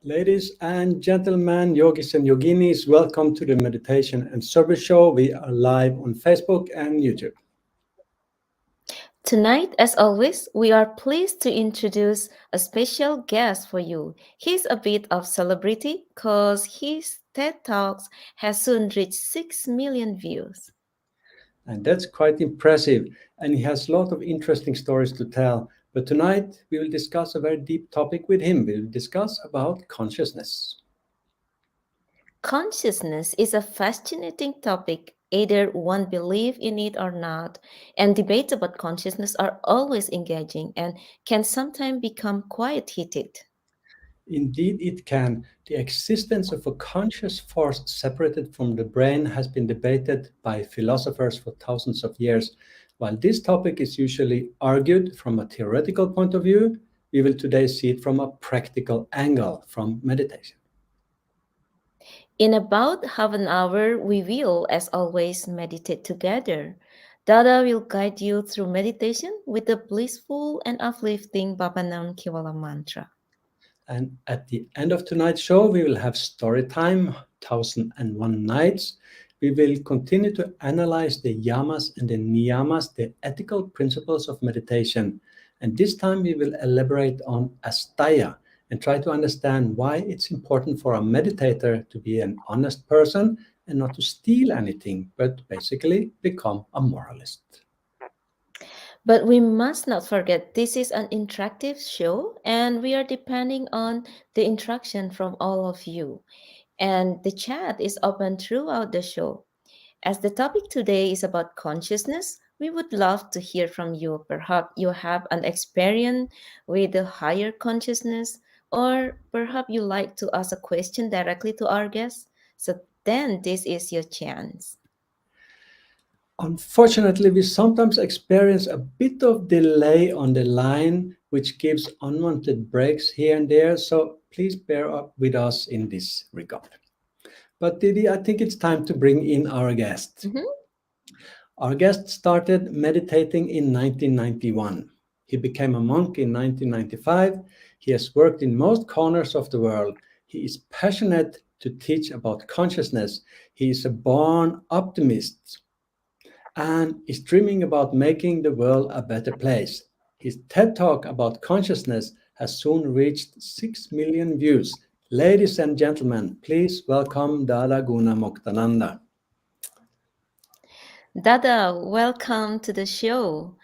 Ladies and gentlemen, yogis and yoginis, welcome to the Meditation and Service Show. We are live on Facebook and YouTube. Tonight, as always, we are pleased to introduce a special guest for you. He's a bit of celebrity because his TED Talks has soon reached 6 million views. And that's quite impressive. And he has a lot of interesting stories to tell. But tonight, we will discuss a very deep topic with him. We'll discuss about consciousness. Consciousness is a fascinating topic. Either one believes in it or not, and debates about consciousness are always engaging and can sometimes become quite heated. Indeed, it can. The existence of a conscious force separated from the brain has been debated by philosophers for thousands of years. While this topic is usually argued from a theoretical point of view, we will today see it from a practical angle from meditation. In about half an hour, we will, as always, meditate together. Dada will guide you through meditation with the blissful and uplifting Babanam Kiwala mantra. And at the end of tonight's show, we will have story time, 1001 Nights. We will continue to analyze the yamas and the niyamas, the ethical principles of meditation. And this time we will elaborate on asteya and try to understand why it's important for a meditator to be an honest person and not to steal anything, but basically become a moralist. But we must not forget this is an interactive show and we are depending on the interaction from all of you. And the chat is open throughout the show. As the topic today is about consciousness, we would love to hear from you. Perhaps you have an experience with a higher consciousness, or perhaps you like to ask a question directly to our guests. So then this is your chance. Unfortunately, we sometimes experience a bit of delay on the line, which gives unwanted breaks here and there. So please bear up with us in this regard. But Didi, I think it's time to bring in our guest. Mhm. Our guest started meditating in 1991. He became a monk in 1995. He has worked in most corners of the world. He is passionate to teach about consciousness. He is a born optimist and is dreaming about making the world a better place. His TED Talk about consciousness has soon reached 6 million views. Ladies and gentlemen, please welcome Dada Gunamuktananda. Dada, welcome to the show.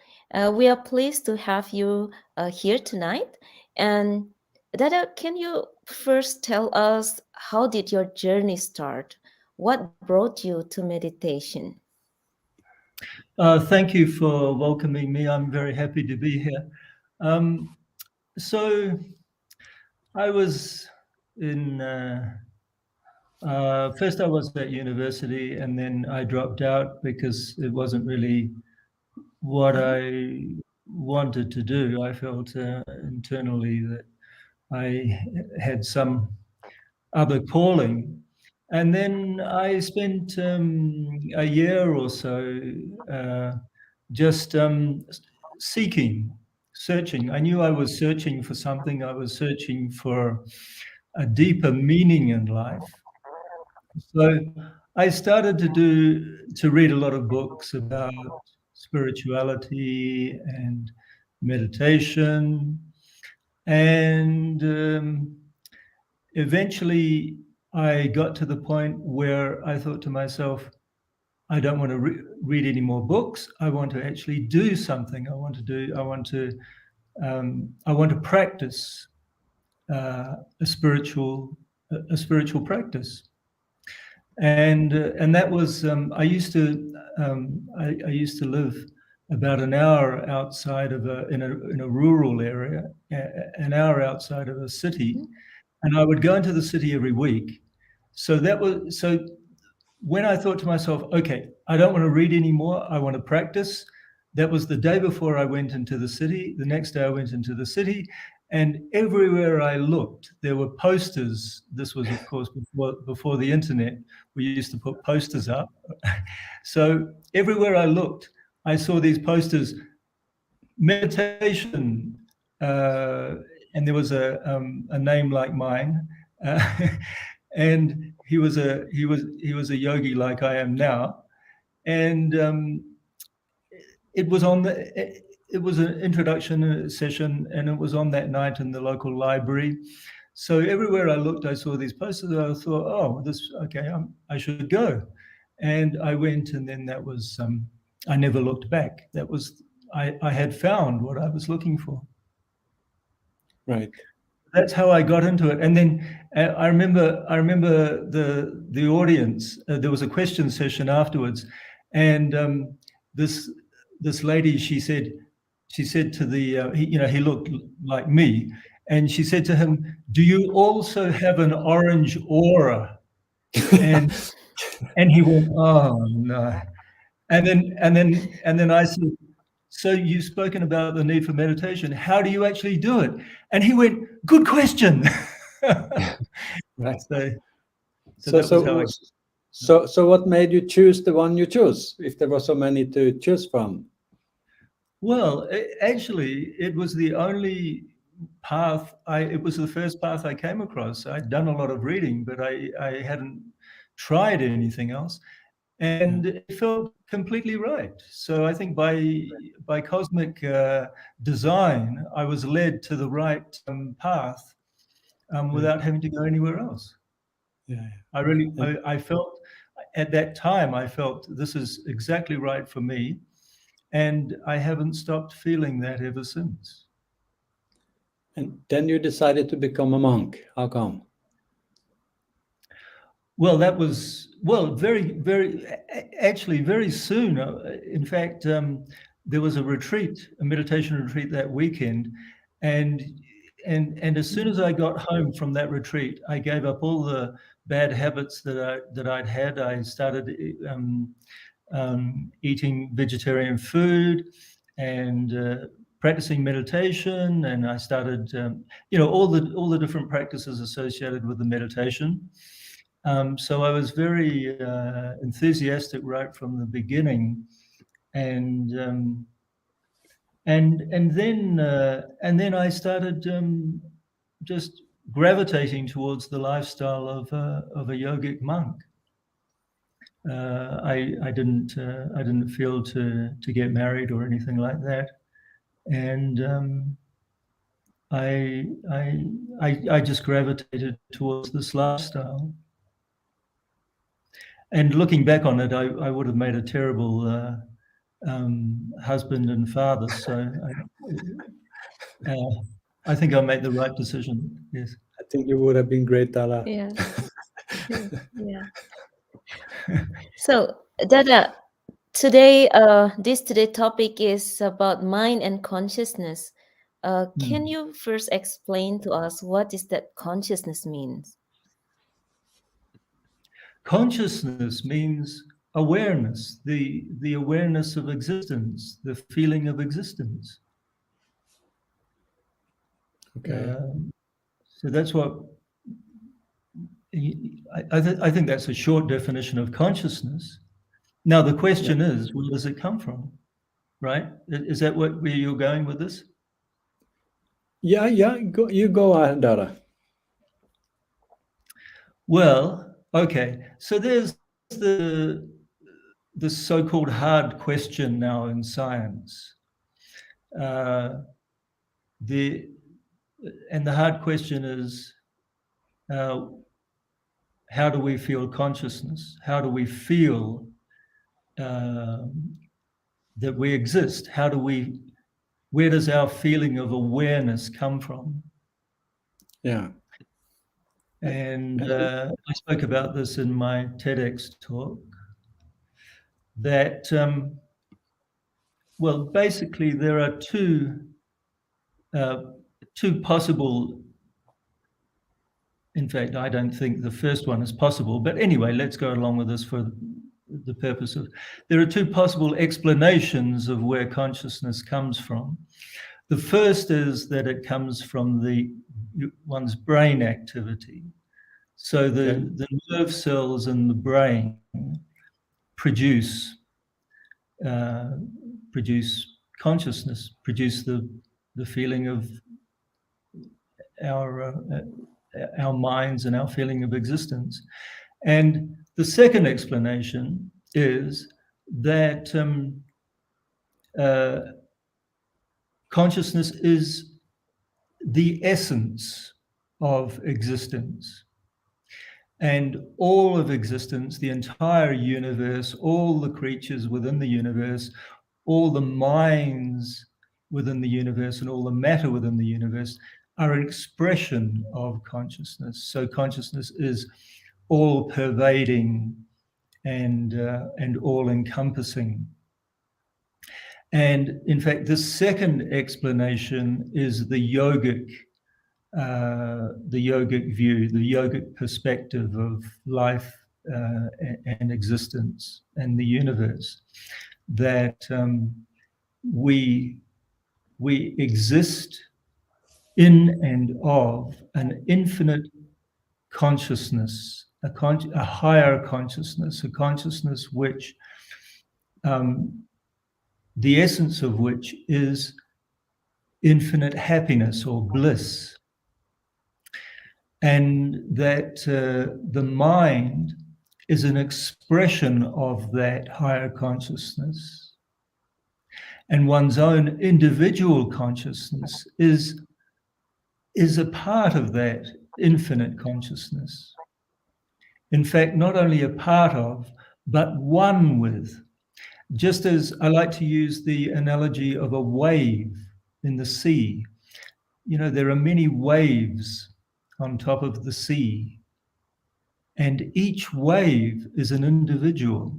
We are pleased to have you here tonight. And Dada, can you first tell us how did your journey start? What brought you to meditation? Thank you for welcoming me. I'm very happy to be here. So I was in, first I was at university and then I dropped out because it wasn't really what I wanted to do. I felt internally that I had some other calling. And then I spent a year or so just searching. I knew I was searching for something. I was searching for a deeper meaning in life. So I started to read a lot of books about spirituality and meditation, and eventually I got to the point where I thought to myself, I don't want to read any more books. I want to actually do something. I want to practice a spiritual practice. And that was I used to live about an hour outside of in a rural area, an hour outside of a city, and I would go into the city every week. So when I thought to myself, okay, I don't want to read anymore, I want to practice. That was the day before I went into the city. The next day I went into the city, and everywhere I looked, there were posters. This was, of course, before the internet. We used to put posters up. So everywhere I looked, I saw these posters, meditation, and there was a name like mine, and he was a yogi like I am now, and it was an introduction session, and it was on that night in the local library. So everywhere I looked, I saw these posters. I thought, oh, I should go, and I went, and then that was I never looked back. That was I had found what I was looking for. Right. That's how I got into it. And then I remember the audience. There was a question session afterwards, and this lady, she said to the he looked like me, and she said to him, "Do you also have an orange aura?" And he went, "Oh no." And then I said, "So you've spoken about the need for meditation. How do you actually do it?" And he went, "Good question." Right. So that was how So what made you choose the one you chose, if there were so many to choose from? Well, actually, it was the only path. It was the first path I came across. I'd done a lot of reading, but I hadn't tried anything else, and it felt completely right. So I think by cosmic design, I was led to the right path without having to go anywhere else. Yeah. I felt at that time, I felt this is exactly right for me, and I haven't stopped feeling that ever since. And then you decided to become a monk. How come? Well, that was actually very soon. In fact, there was a meditation retreat that weekend, and as soon as I got home from that retreat, I gave up all the bad habits that I'd had. I started eating vegetarian food and practicing meditation, and I started all the different practices associated with the meditation. So I was very enthusiastic right from the beginning, and then I started just gravitating towards the lifestyle of a yogic monk. I didn't feel to get married or anything like that, and I just gravitated towards this lifestyle. And looking back on it, I would have made a terrible husband and father. So I think I made the right decision. Yes. I think you would have been great, Dada. Yeah. Yeah. So, Dada, today, today's topic is about mind and consciousness. Can you first explain to us what is that consciousness means? Consciousness means awareness, the awareness of existence, the feeling of existence. Okay. So that's what I think that's a short definition of consciousness. Now the question is, where does it come from? Right? Is that where you're going with this? Yeah. You go ahead, Dada. Well, okay. So there's the so-called hard question now in science. The hard question is, how do we feel consciousness? How do we feel that we exist? Where does our feeling of awareness come from? Yeah. And I spoke about this in my TEDx talk, that, well, basically there are two possible, in fact, I don't think the first one is possible, but anyway, let's go along with this for the purpose of, there are two possible explanations of where consciousness comes from. The first is that it comes from one's brain activity. So the nerve cells in the brain produce consciousness, produce the feeling of our minds and our feeling of existence. And the second explanation is that consciousness is the essence of existence. And all of existence, the entire universe, all the creatures within the universe, all the minds within the universe, and all the matter within the universe are an expression of consciousness. So consciousness is all-pervading and all-encompassing. And in fact, the second explanation is the yogic view, the yogic perspective of life and existence and the universe, that we exist in and of an infinite consciousness, a higher consciousness, a consciousness which the essence of which is infinite happiness or bliss. And that the mind is an expression of that higher consciousness. And one's own individual consciousness is a part of that infinite consciousness. In fact, not only a part of, but one with. Just as I like to use the analogy of a wave in the sea. You know, there are many waves on top of the sea, and each wave is an individual.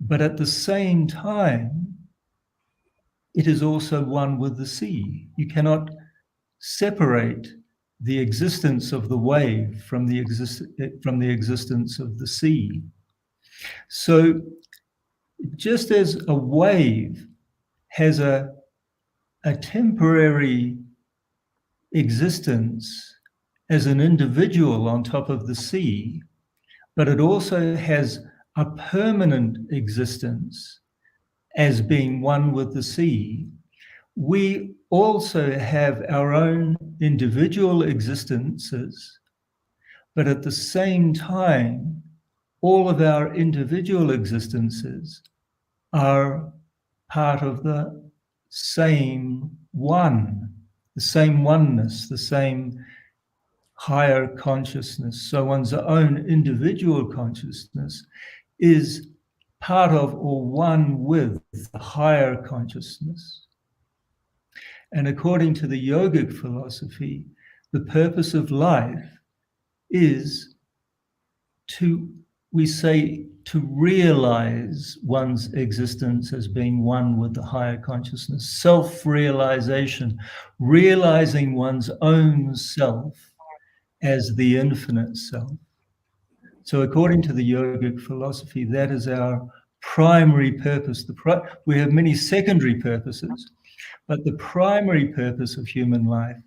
But at the same time, it is also one with the sea. You cannot separate the existence of the wave from the existence of the sea. So just as a wave has a temporary existence as an individual on top of the sea, but it also has a permanent existence as being one with the sea, we also have our own individual existences, but at the same time, all of our individual existences are part of the same one, the same oneness, the same higher consciousness. So one's own individual consciousness is part of or one with the higher consciousness. And according to the yogic philosophy, the purpose of life is to realize one's existence as being one with the higher consciousness, self-realization, realizing one's own self as the infinite self. So according to the yogic philosophy, that is our primary purpose. We have many secondary purposes, but the primary purpose of human life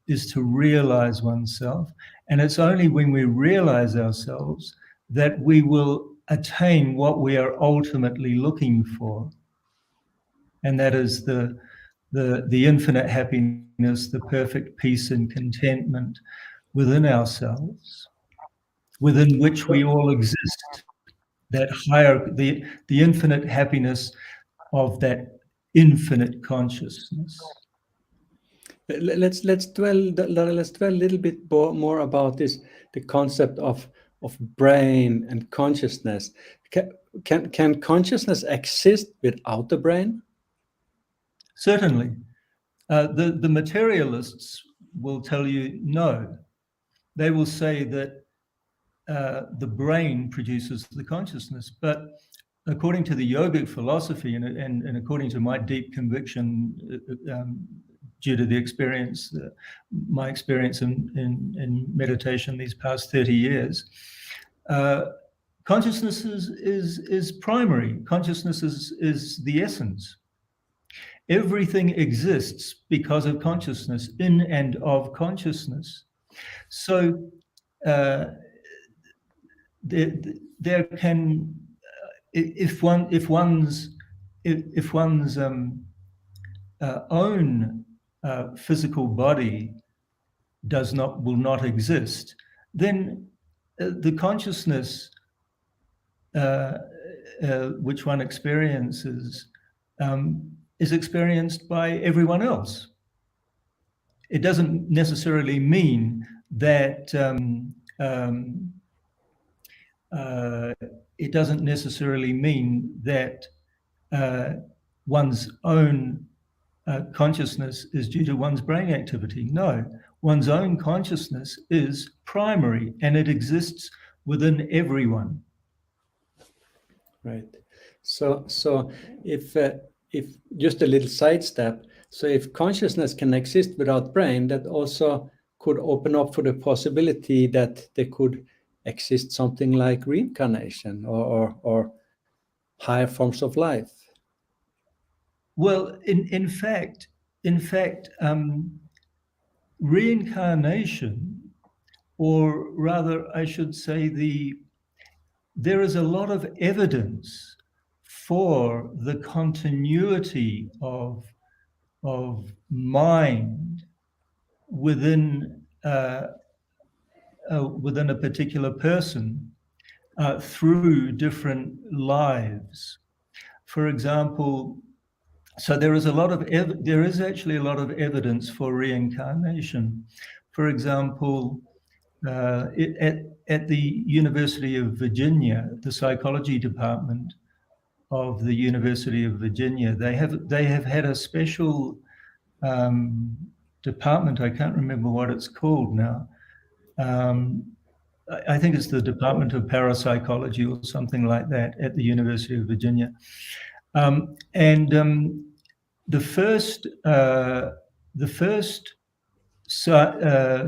is to realize oneself. And it's only when we realize ourselves that we will attain what we are ultimately looking for. And that is the infinite happiness, the perfect peace and contentment within ourselves, within which we all exist, that higher, the infinite happiness of that infinite consciousness. Let's dwell a little bit more about this, the concept of brain and consciousness. Can consciousness exist without the brain? Certainly. The materialists will tell you no. They will say that the brain produces the consciousness. But according to the yogic philosophy and according to my deep conviction, due to the experience, my experience in meditation these past 30 years, consciousness is primary. Consciousness is the essence. Everything exists because of consciousness, in and of consciousness. So there can, if one's own physical body will not exist, then the consciousness which one experiences is experienced by everyone else. It doesn't necessarily mean that one's own consciousness is due to one's brain activity. No, one's own consciousness is primary and it exists within everyone. Right. So if just a little sidestep, so if consciousness can exist without brain, that also could open up for the possibility that there could exist something like reincarnation or higher forms of life. Well, in fact, reincarnation, or rather, I should say, there is a lot of evidence for the continuity of mind within a particular person through different lives. For example, so there is actually a lot of evidence for reincarnation. For example, at the University of Virginia, the psychology department of the University of Virginia, they have had a special department. I can't remember what it's called now. I think it's the Department of Parapsychology or something like that at the University of Virginia. The first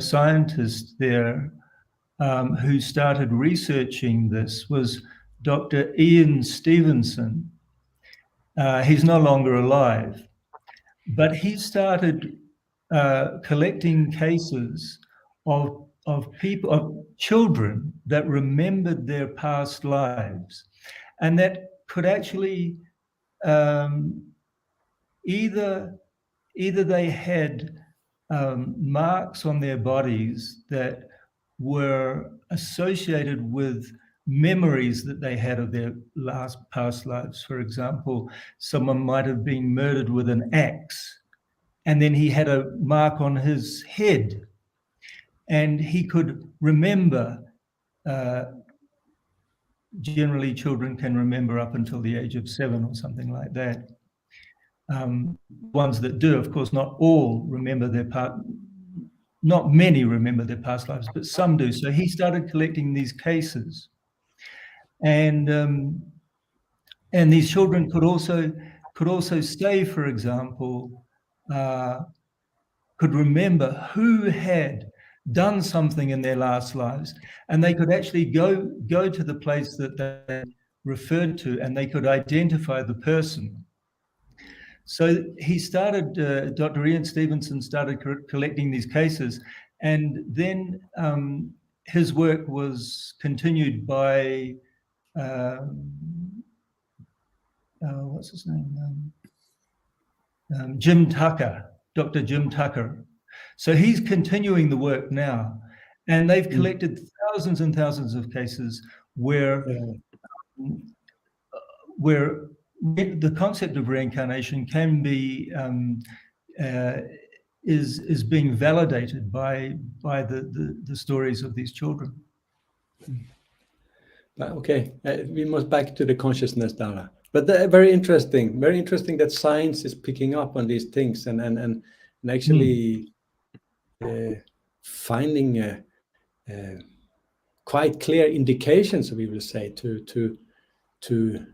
scientist there who started researching this was Dr. Ian Stevenson. He's no longer alive, but he started collecting cases of children that remembered their past lives, and that could actually either they had marks on their bodies that were associated with memories that they had of their past lives. For example, someone might have been murdered with an axe, and then he had a mark on his head, and he could remember. Generally, children can remember up until the age of 7 or something like that. Ones that do, of course, not all remember not many remember their past lives, but some do. So he started collecting these cases, and these children could also say, for example, could remember who had done something in their last lives, and they could actually go to the place that they referred to, and they could identify the person. So he started, Dr. Ian Stevenson started collecting these cases, and then his work was continued by, what's his name? Jim Tucker, Dr. Jim Tucker. So he's continuing the work now, and they've collected thousands and thousands of cases where the concept of reincarnation can be is being validated by the stories of these children. Okay, we must back to the consciousness, Dada. But very interesting that science is picking up on these things and actually finding quite clear indications, we will say, to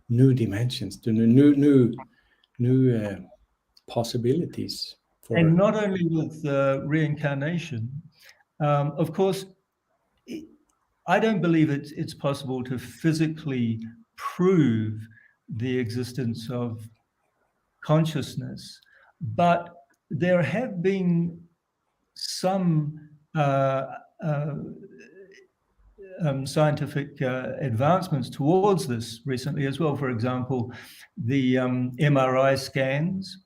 new dimensions, to new possibilities. And not only with reincarnation, of course, I don't believe it's possible to physically prove the existence of consciousness, but there have been some scientific advancements towards this recently as well. For example, the MRI scans,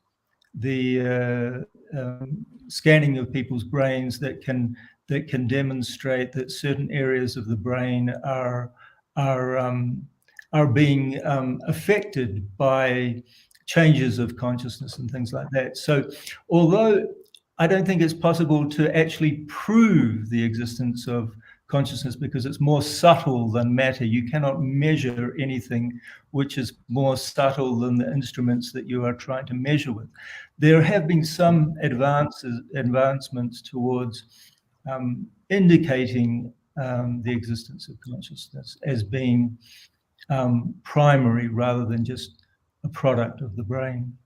the scanning of people's brains that can demonstrate that certain areas of the brain are being affected by changes of consciousness and things like that. So although I don't think it's possible to actually prove the existence of consciousness because it's more subtle than matter, you cannot measure anything which is more subtle than the instruments that you are trying to measure with. There have been some advancements towards indicating the existence of consciousness as being primary rather than just a product of the brain.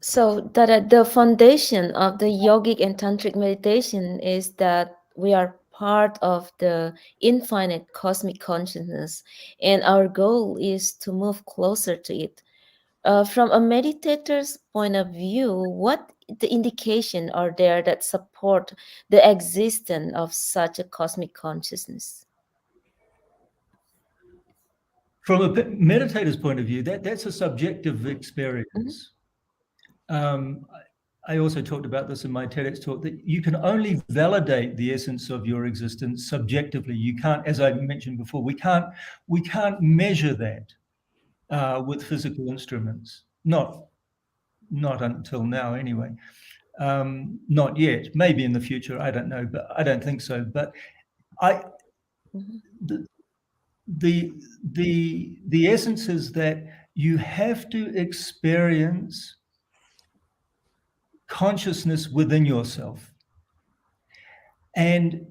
So that the foundation of the yogic and tantric meditation is that we are part of the infinite cosmic consciousness, and our goal is to move closer to it. From a meditator's point of view, what the indication are there that support the existence of such a cosmic consciousness? From a meditator's point of view, that's a subjective experience. I also talked about this in my TEDx talk, that you can only validate the essence of your existence subjectively. You can't, as I mentioned before, we can't measure that with physical instruments. Not until now, anyway. Not yet. Maybe in the future. I don't know, but I don't think so. But the essence is that you have to experience consciousness within yourself. And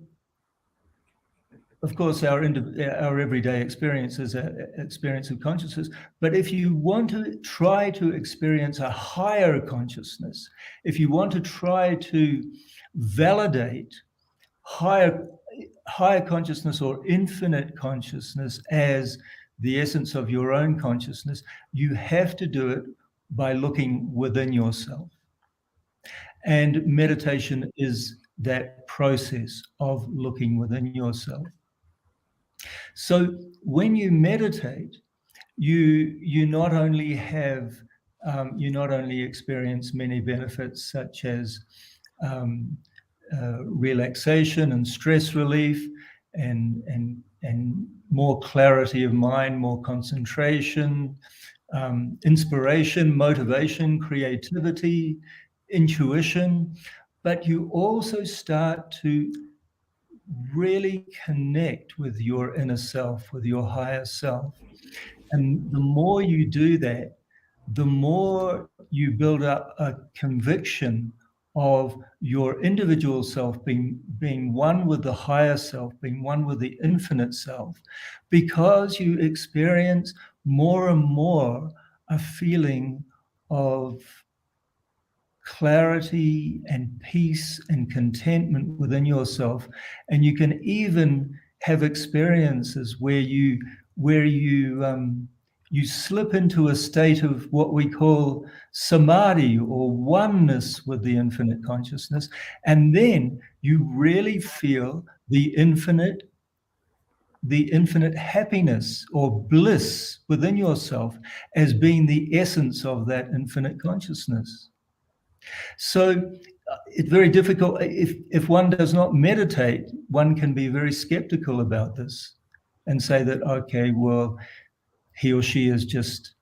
of course, our everyday experience is an experience of consciousness. But if you want to try to experience a higher consciousness, if you want to try to validate higher consciousness or infinite consciousness as the essence of your own consciousness, you have to do it by looking within yourself. And meditation is that process of looking within yourself. So when you meditate, you not only experience many benefits such as relaxation and stress relief and more clarity of mind, more concentration, inspiration, motivation, creativity, intuition, but you also start to really connect with your inner self, with your higher self. And the more you do that, the more you build up a conviction of your individual self being one with the higher self, being one with the infinite self, because you experience more and more a feeling of clarity and peace and contentment within yourself. And you can even have experiences where you slip into a state of what we call samadhi, or oneness with the infinite consciousness, and then you really feel the infinite happiness or bliss within yourself as being the essence of that infinite consciousness. So it's very difficult. If one does not meditate, one can be very skeptical about this and say that, okay, well, he or she is just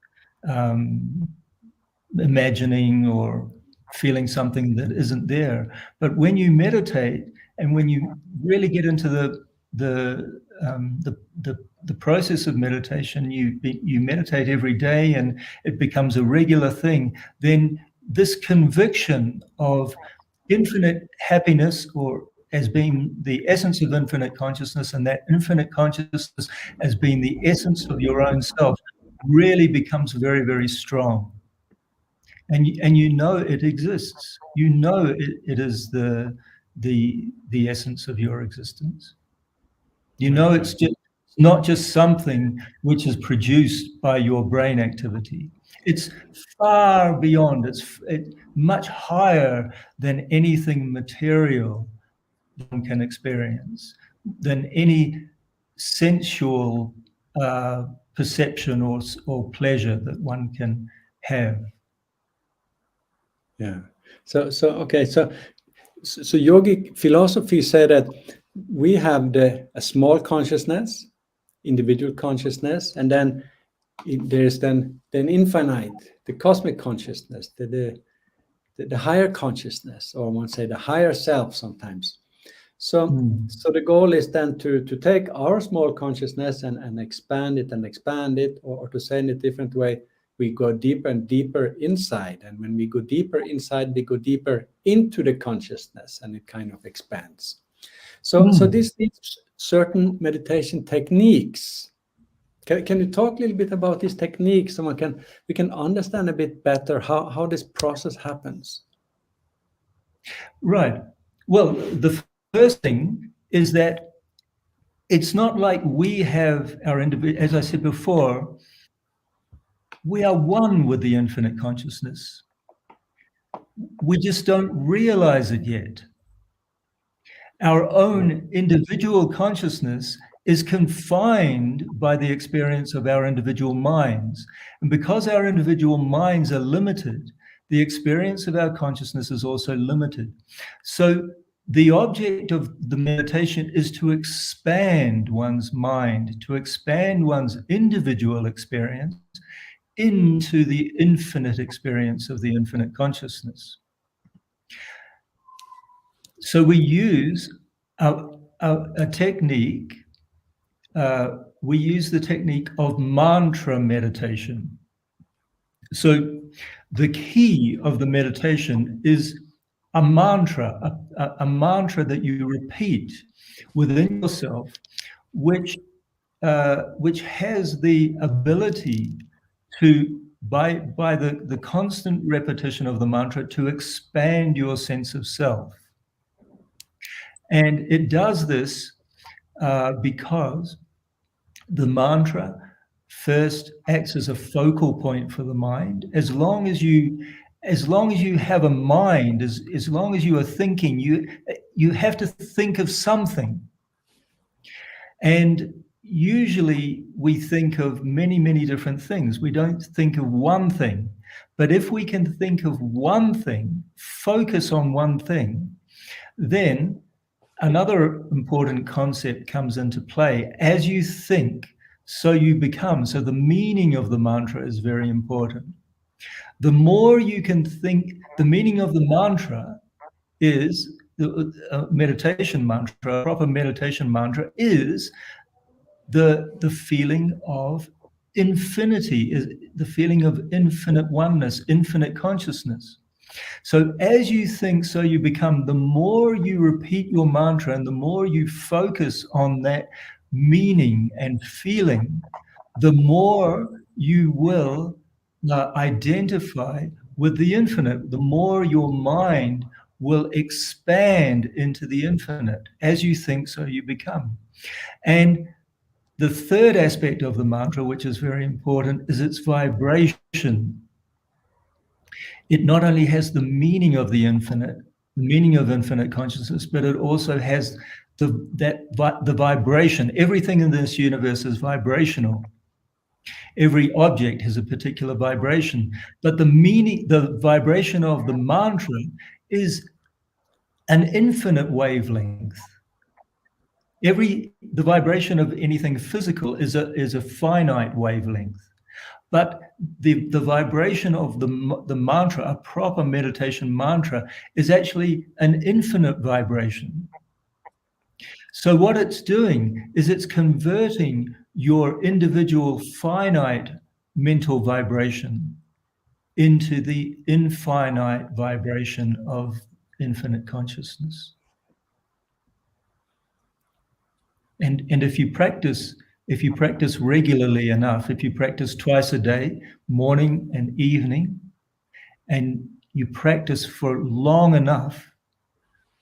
imagining or feeling something that isn't there. But when you meditate and when you really get into the process of meditation, you meditate every day and it becomes a regular thing, then this conviction of infinite happiness, or as being the essence of infinite consciousness, and that infinite consciousness as being the essence of your own self, really becomes very, very strong. And you know it exists. You know it is the essence of your existence. You know it's not just something which is produced by your brain activity. It's far beyond, it's much higher than anything material one can experience, than any sensual perception or pleasure that one can have. Yeah. So yogic philosophy said that we have a small consciousness, individual consciousness, and then there's then infinite, the cosmic consciousness, the higher consciousness, or one say the higher self sometimes. So the goal is then to take our small consciousness and expand it, or to say in a different way, we go deeper and deeper inside. And when we go deeper inside, we go deeper into the consciousness, and it kind of expands. So this needs certain meditation techniques. Can you talk a little bit about these techniques so we can understand a bit better how this process happens? Right. Well, the first thing is that it's not like we have our individual, as I said before, we are one with the infinite consciousness. We just don't realize it yet. Our own individual consciousness is confined by the experience of our individual minds. And because our individual minds are limited, the experience of our consciousness is also limited. So the object of the meditation is to expand one's mind, to expand one's individual experience into the infinite experience of the infinite consciousness. So we use a technique, we use the technique of mantra meditation. So the key of the meditation is a mantra, a mantra that you repeat within yourself, which has the ability to, by the constant repetition of the mantra, to expand your sense of self. And it does this because the mantra first acts as a focal point for the mind. As long as you have a mind, as long as you are thinking, you have to think of something. And usually we think of many, many different things. We don't think of one thing. But if we can think of one thing, focus on one thing, then another important concept comes into play. As you think, so you become. So the meaning of the mantra is very important. The more you can think, the meaning of the mantra is, the meditation mantra, a proper meditation mantra is the feeling of infinity, is the feeling of infinite oneness, infinite consciousness. So as you think, so you become. The more you repeat your mantra and the more you focus on that meaning and feeling, the more you will identify with the infinite, the more your mind will expand into the infinite. As you think, so you become. And the third aspect of the mantra, which is very important, is its vibration. It not only has the meaning of the infinite, the meaning of infinite consciousness, but it also has the vibration. Everything in this universe is vibrational. Every object has a particular vibration, but the vibration of the mantra is an infinite wavelength. The vibration of anything physical is a finite wavelength. But the vibration of the mantra, a proper meditation mantra, is actually an infinite vibration. So what it's doing is it's converting your individual finite mental vibration into the infinite vibration of infinite consciousness. And if you practice regularly enough, if you practice twice a day, morning and evening, and you practice for long enough,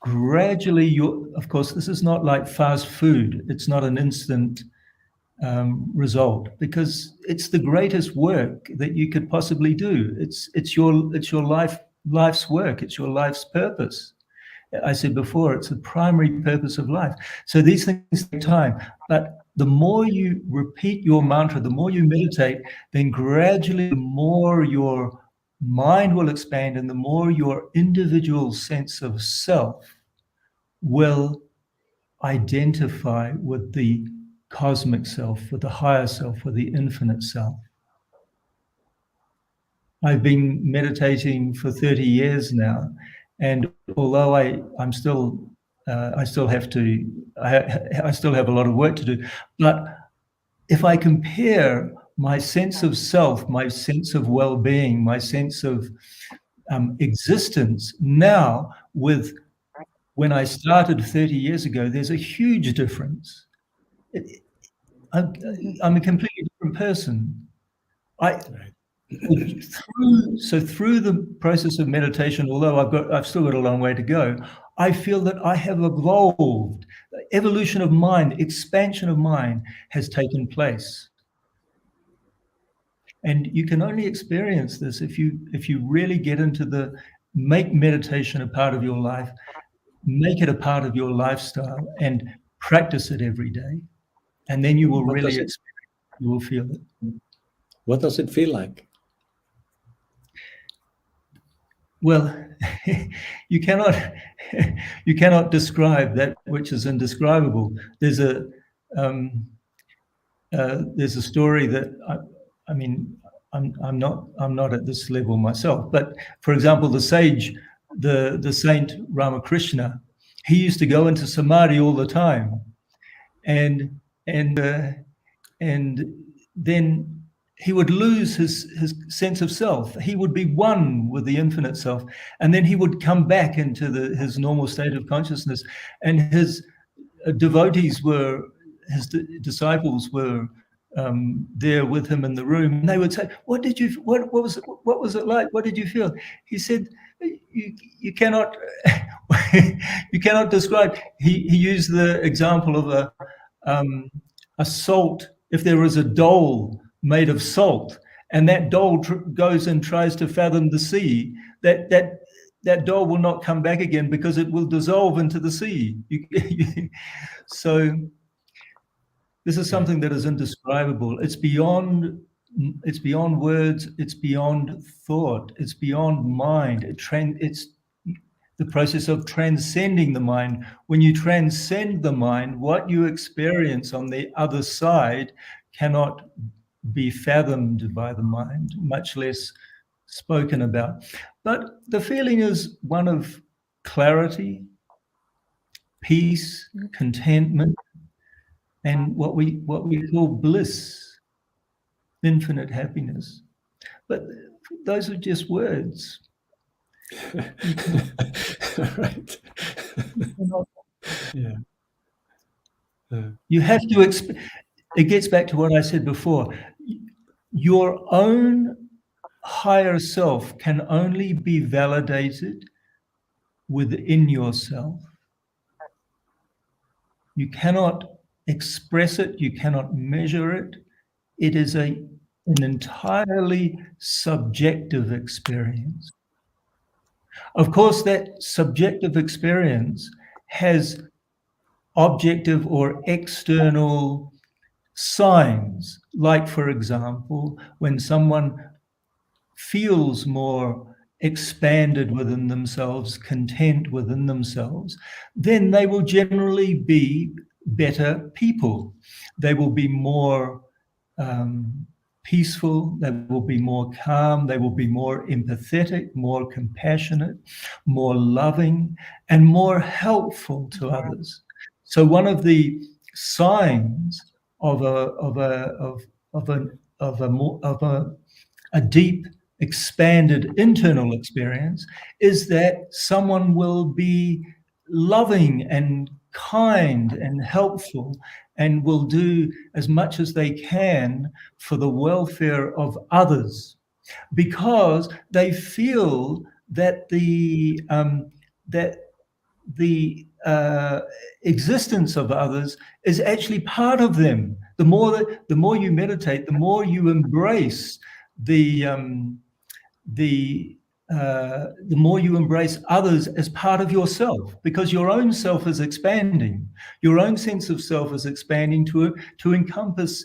gradually of course, this is not like fast food. It's not an instant result, because it's the greatest work that you could possibly do. It's your life's work. It's your life's purpose. I said before, it's the primary purpose of life. So these things take time, but the more you repeat your mantra, the more you meditate, then gradually the more your mind will expand and the more your individual sense of self will identify with the cosmic self, with the higher self, with the infinite self. I've been meditating for 30 years now, and although I still have a lot of work to do, but if I compare my sense of self, my sense of well-being, my sense of existence now with when I started 30 years ago, there's a huge difference. I'm a completely different person. Through the process of meditation, although I've still got a long way to go, I feel that I have evolved. Evolution of mind, expansion of mind has taken place. And you can only experience this if you really get into make meditation a part of your life, make it a part of your lifestyle, and practice it every day. And then you will you will feel it. What does it feel like? Well, you cannot describe that which is indescribable. There's a story that I'm not at this level myself, but for example, the sage, the saint Ramakrishna, he used to go into samadhi all the time, and then he would lose his sense of self. He would be one with the infinite self, and then he would come back into his normal state of consciousness, and his devotees his disciples were there with him in the room, and they would say, what was it like? What did you feel? He said, you cannot you cannot describe. He used the example of a salt. If there was a doll made of salt, and that doll goes and tries to fathom the sea, that doll will not come back again because it will dissolve into the sea. So this is something that is indescribable. It's beyond words. It's beyond thought. It's beyond mind. It's the process of transcending the mind. When you transcend the mind, what you experience on the other side cannot be fathomed by the mind, much less spoken about. But the feeling is one of clarity, peace, contentment, and what we call bliss, infinite happiness. But those are just words. Right. Yeah. You have to it gets back to what I said before. Your own higher self can only be validated within yourself. You cannot express it, you cannot measure it. It is an entirely subjective experience. Of course, that subjective experience has objective or external signs, like, for example, when someone feels more expanded within themselves, content within themselves, then they will generally be better people. They will be more peaceful, they will be more calm, they will be more empathetic, more compassionate, more loving, and more helpful to others. So one of the signs of a deep, expanded internal experience is that someone will be loving and kind and helpful and will do as much as they can for the welfare of others, because they feel that the existence of others is actually part of them. The more you meditate, the more you embrace the the more you embrace others as part of yourself, because your own self is expanding. Your own sense of self is expanding to encompass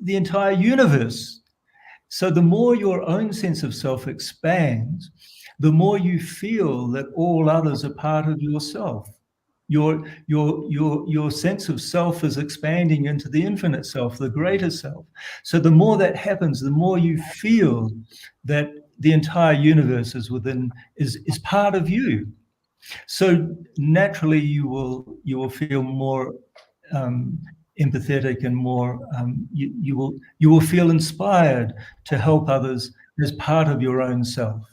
the entire universe. So the more your own sense of self expands, the more you feel that all others are part of yourself. Your sense of self is expanding into the infinite self, the greater self. So the more that happens, the more you feel that the entire universe is part of you. So naturally, you will feel more empathetic and more. You will feel inspired to help others as part of your own self.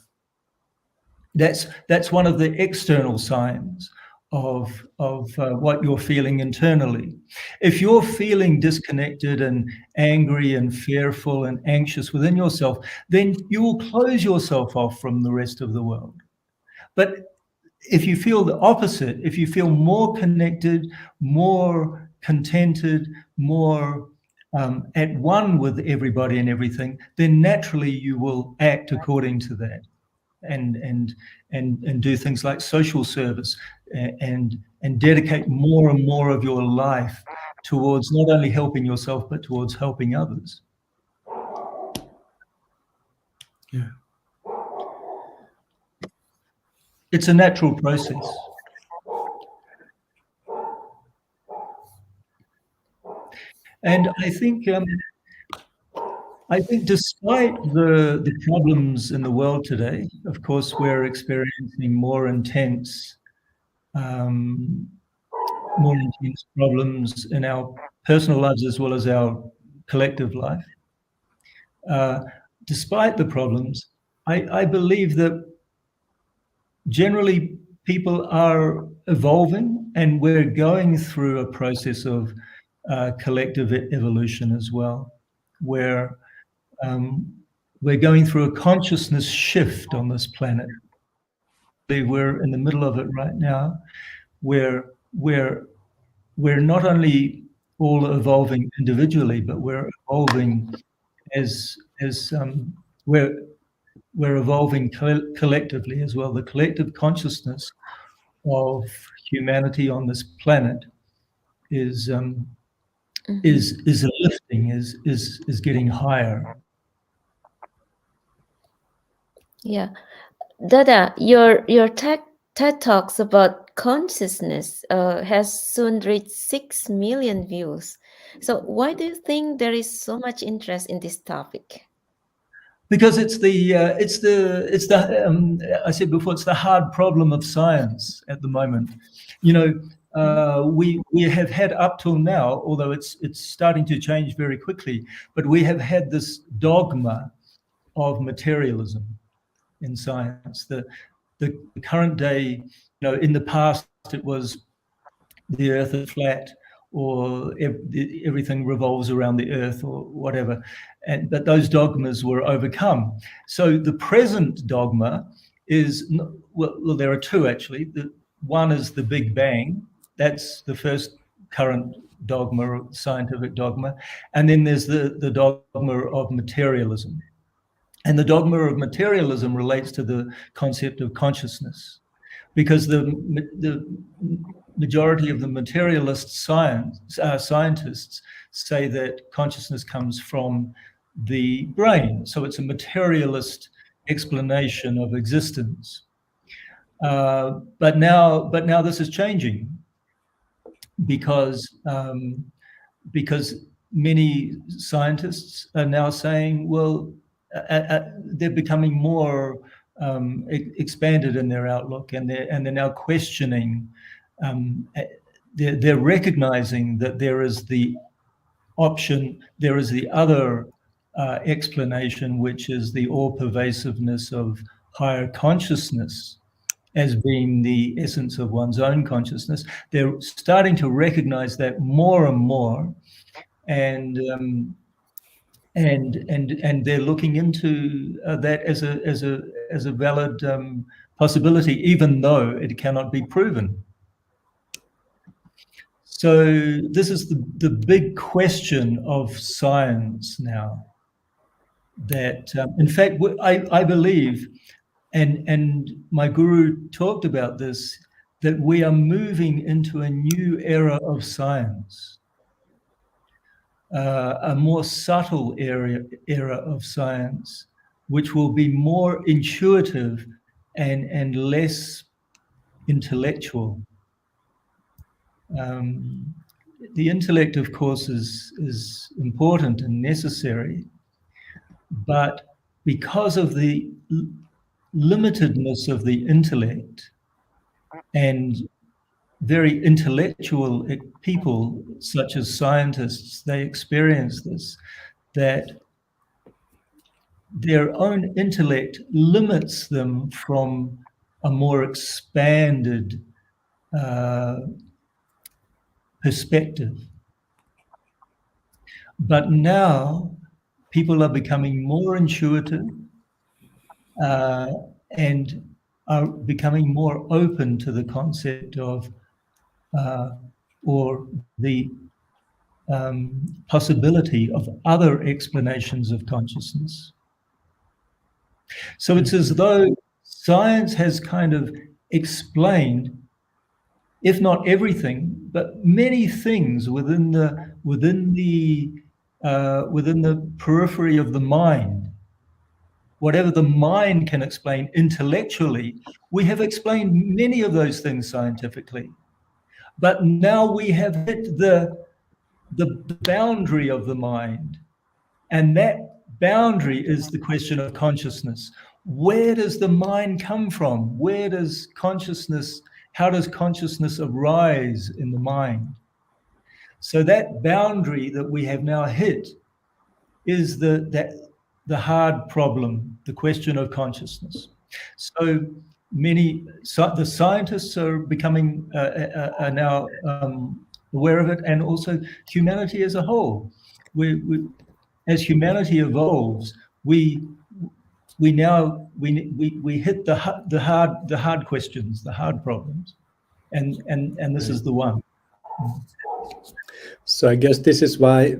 That's one of the external signs of what you're feeling internally. If you're feeling disconnected and angry and fearful and anxious within yourself, then you will close yourself off from the rest of the world. But if you feel the opposite, if you feel more connected, more contented, more at one with everybody and everything, then naturally you will act according to that. And do things like social service and dedicate more and more of your life towards not only helping yourself but towards helping others. Yeah. It's a natural process. And I think despite the problems in the world today, of course, we're experiencing more intense problems in our personal lives as well as our collective life. Despite the problems, I believe that generally people are evolving, and we're going through a process of collective evolution as well, where we're going through a consciousness shift on this planet. We're in the middle of it right now, where we're not only all evolving individually, but we're evolving as we're evolving collectively as well. The collective consciousness of humanity on this planet is lifting, is getting higher. Yeah, Dada, your TED Talks about consciousness has soon reached 6 million views. So why do you think there is so much interest in this topic? Because it's the I said before, it's the hard problem of science at the moment. You know, we have had up till now, although it's starting to change very quickly, but we have had this dogma of materialism in science. The current day, you know, in the past it was the earth is flat, or everything revolves around the earth, or whatever, but those dogmas were overcome. So the present dogma is, well, there are two actually. The one is the Big Bang. That's the first current dogma, scientific dogma, and then there's the dogma of materialism. And the dogma of materialism relates to the concept of consciousness, because the majority of the materialist scientists say that consciousness comes from the brain. So it's a materialist explanation of existence. But now this is changing, because many scientists are now saying, well, they're becoming more expanded in their outlook, and they're now questioning. They're recognizing that there is the option, there is the other explanation, which is the all-pervasiveness of higher consciousness as being the essence of one's own consciousness. They're starting to recognize that more and more, and they're looking into that as a valid possibility, even though it cannot be proven. So this is the big question of science now. That in fact, I believe And my guru talked about this, that we are moving into a new era of science, a more subtle era of science, which will be more intuitive and less intellectual. The intellect, of course, is important and necessary, but because of the limitedness of the intellect and very intellectual people, such as scientists, they experience this, that their own intellect limits them from a more expanded perspective. But now people are becoming more intuitive and are becoming more open to the concept of or the possibility of other explanations of consciousness. So it's as though science has kind of explained, if not everything, but many things within the periphery of the mind. Whatever the mind can explain intellectually, we have explained many of those things scientifically. But now we have hit the boundary of the mind, and that boundary is the question of consciousness. Where does the mind come from? Where does consciousness, how does consciousness arise in the mind? So that boundary that we have now hit is the hard problem, the question of consciousness. So the scientists are becoming are now aware of it, and also humanity as a whole. As humanity evolves, we hit the hard questions, the hard problems, and this is the one. So I guess this is why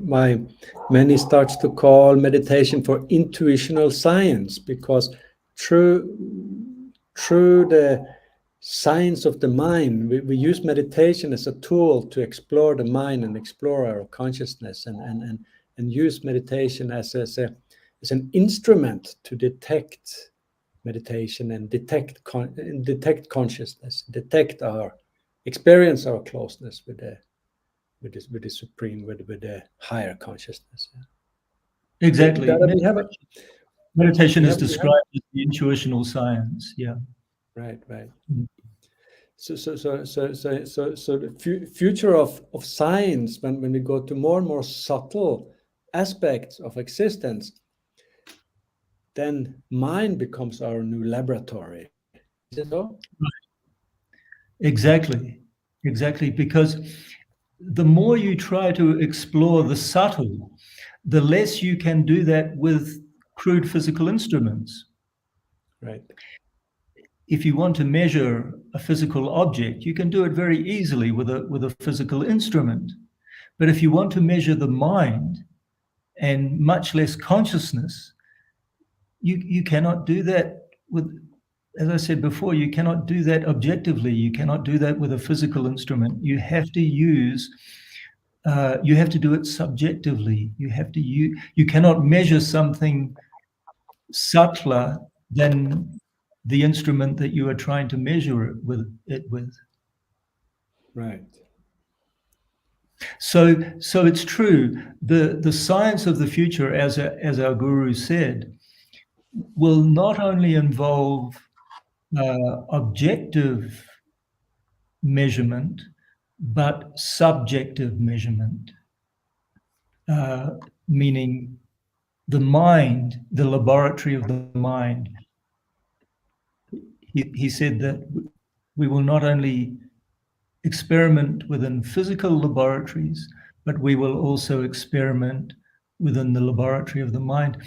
many starts to call meditation for intuitional science, because through the science of the mind, we use meditation as a tool to explore the mind and explore our consciousness, and use meditation as an instrument to detect meditation and detect consciousness, experience our closeness with the supreme, with the higher consciousness. Exactly. Meditation is we described as the intuitional science. Yeah. Right. So the future of science, when we go to more and more subtle aspects of existence, then mind becomes our new laboratory. Is it so? Exactly, because the more you try to explore the subtle, the less you can do that with crude physical instruments. Right. If you want to measure a physical object, you can do it very easily with a physical instrument. But if you want to measure the mind, and much less consciousness, you cannot do that with, as I said before, you cannot do that objectively. You cannot do that with a physical instrument. You have to use, you have to do it subjectively. You cannot measure something subtler than the instrument that you are trying to measure it with. Right. So it's true. The science of the future, as our guru said, will not only involve objective measurement, but subjective measurement, meaning the mind, the laboratory of the mind. He said that we will not only experiment within physical laboratories, but we will also experiment within the laboratory of the mind.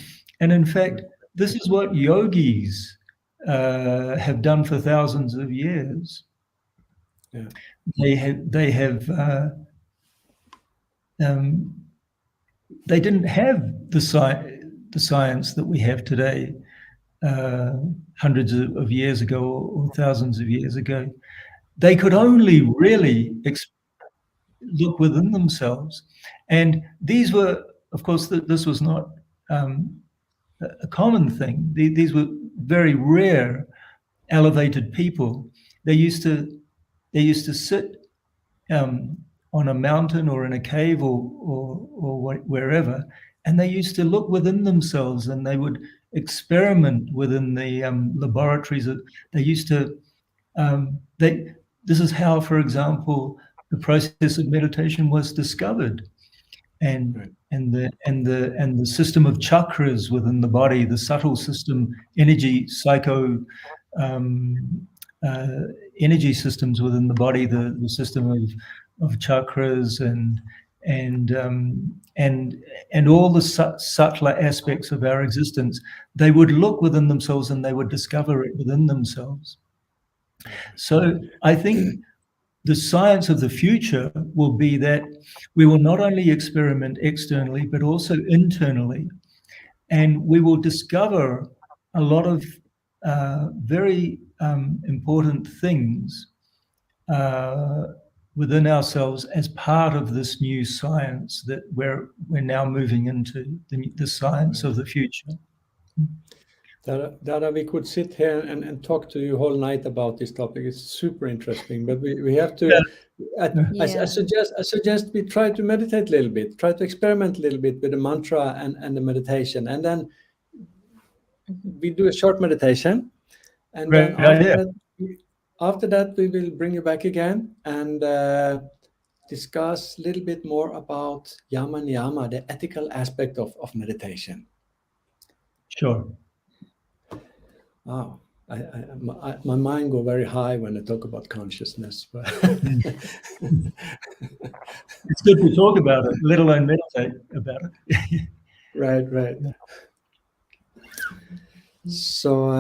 And in fact, this is what yogis have done for thousands of years. Yeah. They didn't have the science that we have today. hundreds of years ago or thousands of years ago, they could only really look within themselves. And these were, of course, this was not a common thing. These were very rare, elevated people. They used to sit on a mountain or in a cave or wherever, and they used to look within themselves, and they would experiment within the laboratories. They used to this is how, for example, the process of meditation was discovered, and the system of chakras within the body, the subtle system, energy energy systems within the body, the system of chakras and all the subtler aspects of our existence. They would look within themselves and they would discover it within themselves. So I think the science of the future will be that we will not only experiment externally, but also internally. And we will discover a lot of very important things within ourselves as part of this new science that we're now moving into, the science of the future. Dada, we could sit here and talk to you whole night about this topic. It's super interesting, but we have to. I suggest we try to meditate a little bit, try to experiment a little bit with the mantra and the meditation, and then we do a short meditation, and then after that we will bring you back again and discuss a little bit more about yama niyama, the ethical aspect of meditation. Sure. Wow, my mind go very high when I talk about consciousness. It's good to talk about it, let alone meditate about it. Right. So,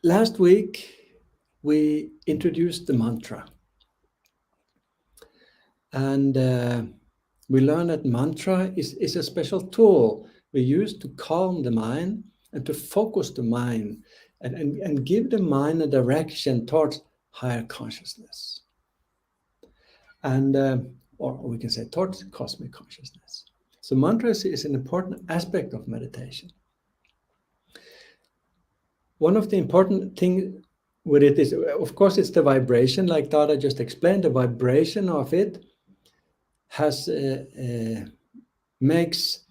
last week we introduced the mantra, and we learned that mantra is a special tool we use to calm the mind and to focus the mind and give the mind a direction towards higher consciousness. And or we can say towards cosmic consciousness. So mantra is an important aspect of meditation. One of the important things with it is, of course, it's the vibration, like Dada just explained. The vibration of it has makes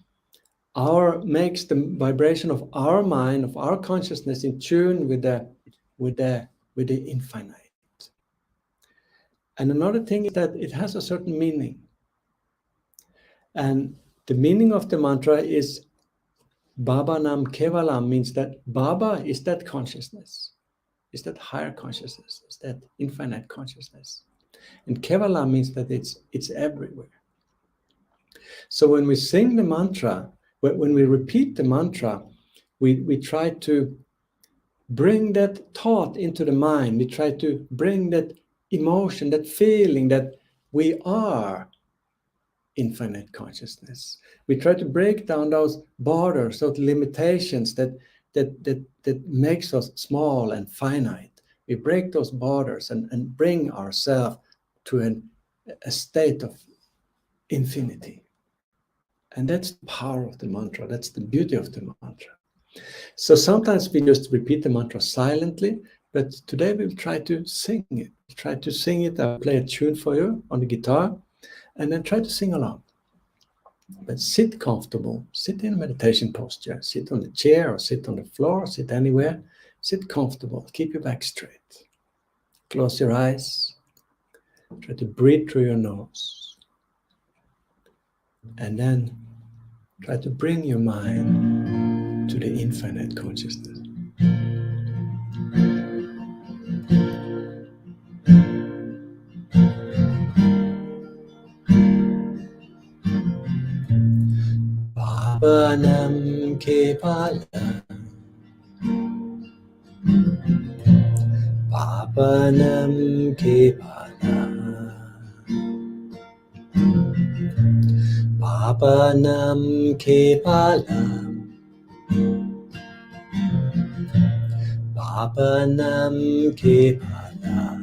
the vibration of our mind, of our consciousness, in tune with the infinite. And another thing is that it has a certain meaning. And the meaning of the mantra is Baba Nam Kevalam, means that Baba is that consciousness, is that higher consciousness, is that infinite consciousness. And Kevalam means that it's everywhere. So when we sing the mantra, when we repeat the mantra, we try to bring that thought into the mind. We try to bring that emotion, that feeling that we are infinite consciousness. We try to break down those borders, those limitations that makes us small and finite. We break those borders and bring ourselves to a state of infinity. And that's the power of the mantra. That's the beauty of the mantra. So sometimes we just repeat the mantra silently, but today we'll try to sing it. Try to sing it. I'll play a tune for you on the guitar, and then try to sing along. But sit comfortable. Sit in a meditation posture. Sit on the chair or sit on the floor. Sit anywhere. Sit comfortable. Keep your back straight. Close your eyes. Try to breathe through your nose. And then try to bring your mind to the infinite consciousness. Baba Nam Kevala, Baba Nam Kevala, Papanam kevalam, Papanam kevalam,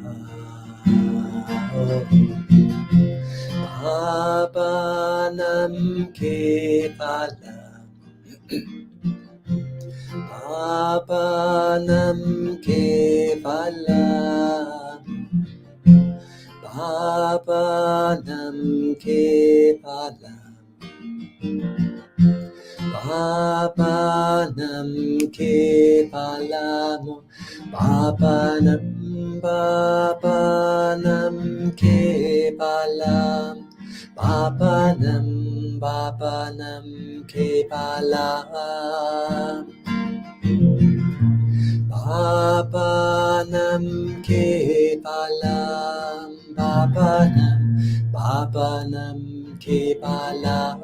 Papanam kevalam, Papanam kevalam, Papanam kevalam, Papanam kevalam, Papanam, Papanam kevalam, Papanam, Papanam kevalam, Papanam kevalam, Papanam, Papanam kevalam,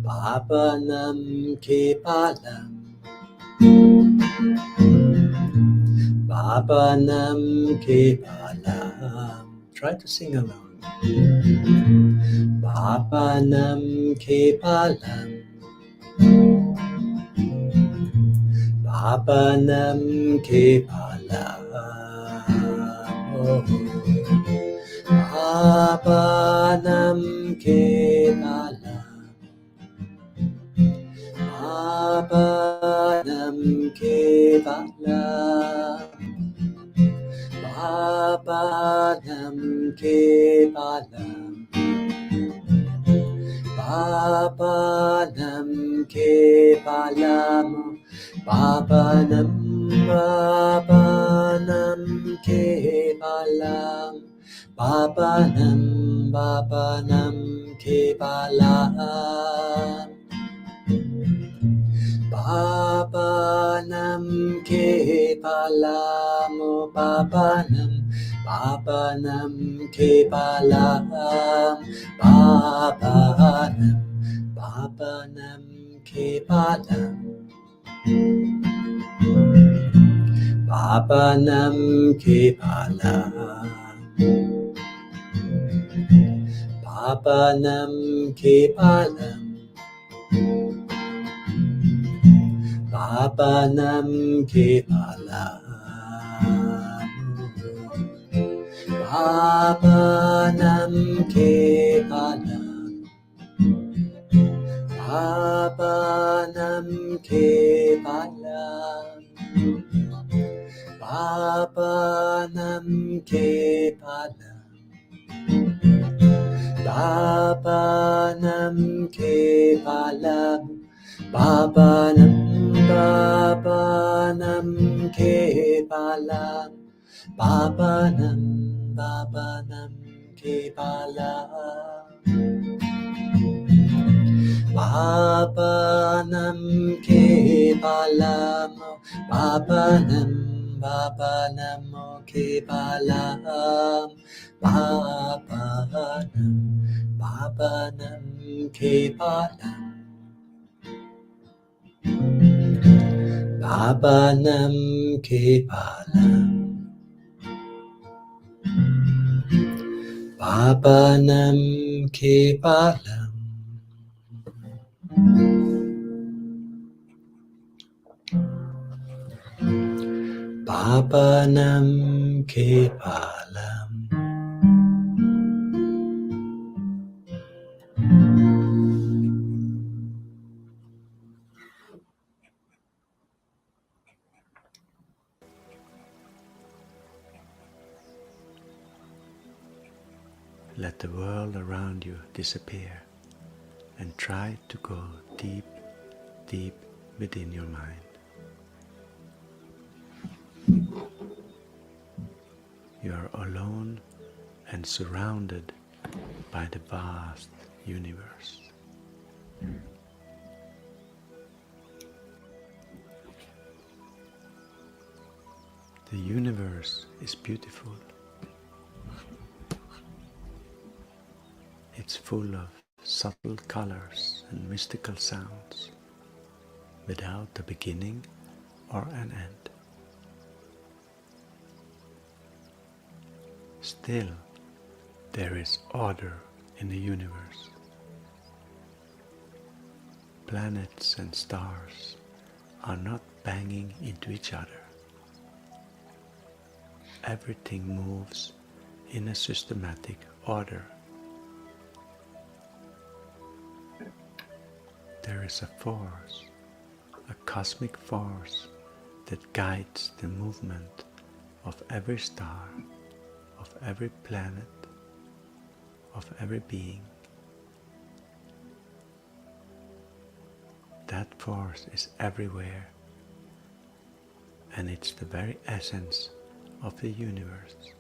Papanam kevalam, Papanam kevalam. Try to sing along. Papanam kevalam, Papanam kevalam, Papanam kevalam, Papanam kevalam, Papanam kevalam, Papanam kevalam, Papanam, Papanam kevalam, Papanam, Papanam kevalam, Papanam kevalam, Papanam, Papanam kevalam, Papanam, Papanam kevalam, Papanam kevalam, Papanam kevalam, Papanam kevalam, Papanam kevalam, Papanam kevalam, Papanam kevalam, Papanam kevalam, Papanam, Papanam kevalam, Papanam, Papanam kevalam, Papanam kevalam, Papanam, Papanam kevalam, Papanam, Papanam kevalam, Papanam kevalam, Papanam kevalam, Papanam kevalam. Let the world around you disappear and try to go deep, deep within your mind. You are alone and surrounded by the vast universe. The universe is beautiful. It's full of subtle colors and mystical sounds, without a beginning or an end. Still, There is order in the universe. Planets and stars are not banging into each other. Everything moves in a systematic order. There is a force, a cosmic force that guides the movement of every star, of every planet, of every being. That force is everywhere, and it's the very essence of the universe.